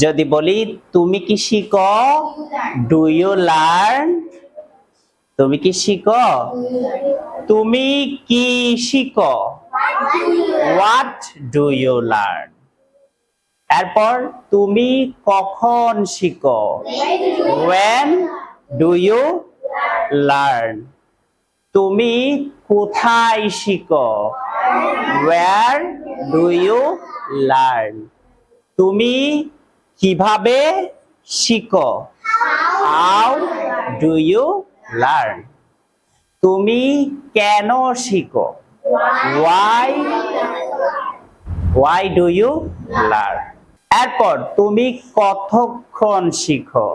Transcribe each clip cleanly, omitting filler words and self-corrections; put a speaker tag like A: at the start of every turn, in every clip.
A: যদি বলি তুমি কি শিখো, ডু ইউ লার্ন? তুমি কি শিখো? তুমি কি শিখো, হোয়াট ডু ইউ লার্ন? এরপর তুমি কখন শিখো, when do you learn? তুমি কোথায় শিখো, where do you learn? তুমি কিভাবে শিখো, how do you learn? তুমি কেন শিখো, why do you learn? এরপর তুমি কতক্ষণ শিখো,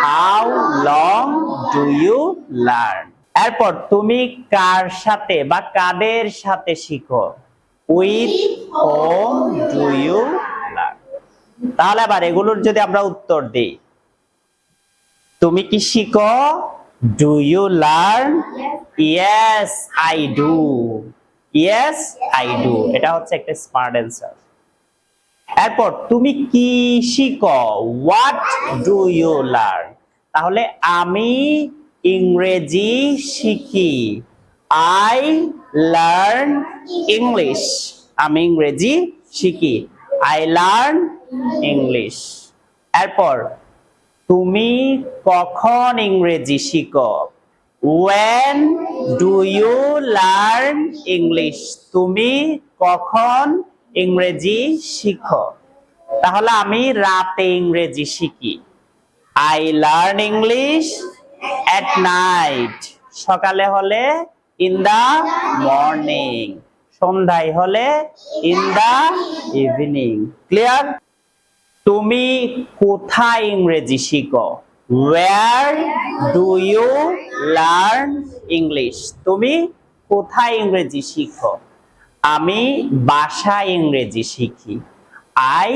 A: how long do you learn? এরপর তুমি কার সাথে বা কাদের সাথে শিখো, with whom do you learn? তাহলে আবার এগুলোর যদি আমরা উত্তর দিই, তুমি কি শিখো, do you learn? Yes I do. Yes I do. এটা হচ্ছে একটা স্মার্ট অ্যান্সার। এরপর তুমি কি শিখো, what do you learn? তাহলে আমি ইংরেজি শিখি, I learn English. আমি ইংরেজি শিখি, I learn English. এরপর তুমি কখন ইংরেজি শিখো, when do you learn English? তুমি কখন ইংরেজি শিখো? তাহলে আমি রাতে ইংরেজি শিখি, I learn English at night. সকালে হলে in the morning, সন্ধ্যায় হলে in the evening. ক্লিয়ার? তুমি কোথায় ইংরেজি শিখো, where do you learn English? তুমি কোথায় ইংরেজি শিখো? আমি বাসায় ইংরেজি শিখি, I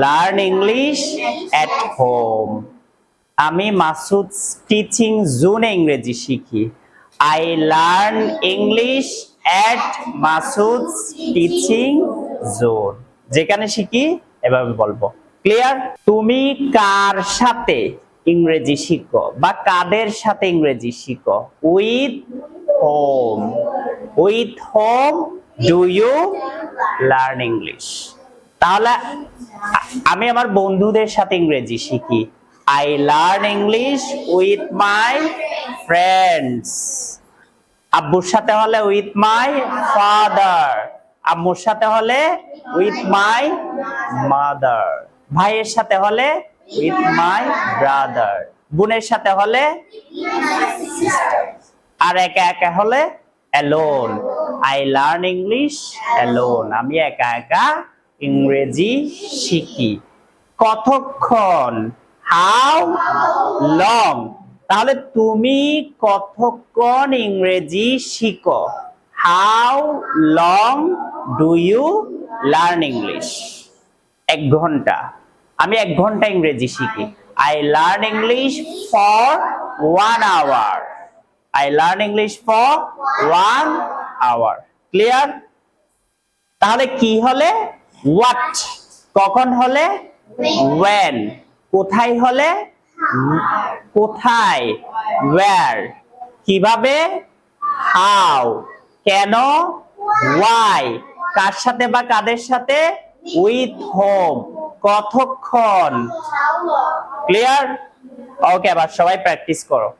A: learn English at home. আমি মাসুদ টিচিং জোনে ইংরেজি শিখি, I learn English at Masud's teaching zone. যেখানে শিখি এভাবে বলবো। ক্লিয়ার? তুমি কার সাথে ইংরেজি শিখো বা কাদের সাথে ইংরেজি শিখো, with whom. With whom do you learn English? তাহলে আমি আমার বন্ধুদের সাথে ইংরেজি শিখি, I learn English with my friends. আব্বুর সাথে হলে with my father. আম্মুর সাথে হলে with my mother. ভাইয়ের সাথে হলে with my brother. বোনের সাথে হলে আর একা একা হলে alone. I learn English alone. আমি একা একা ইংরেজি শিখি। কতক্ষণ, how long? তাহলে তুমি কতক্ষণ ইংরেজি শিখো, how long do you learn English? 1 ঘন্টা। আমি 1 ঘন্টা ইংরেজি শিখি, I learn English for 1 hour. I learn English for 1 hour. Clear? তাহলে কি হলে what, কখন হলে when, কোথায় হলে কোথায় where, কিভাবে how, কেন why, কার সাথে বা কাদের সাথে with whom, কতক্ষণ। ক্লিয়ার? ওকে, আবার সবাই প্র্যাকটিস করো।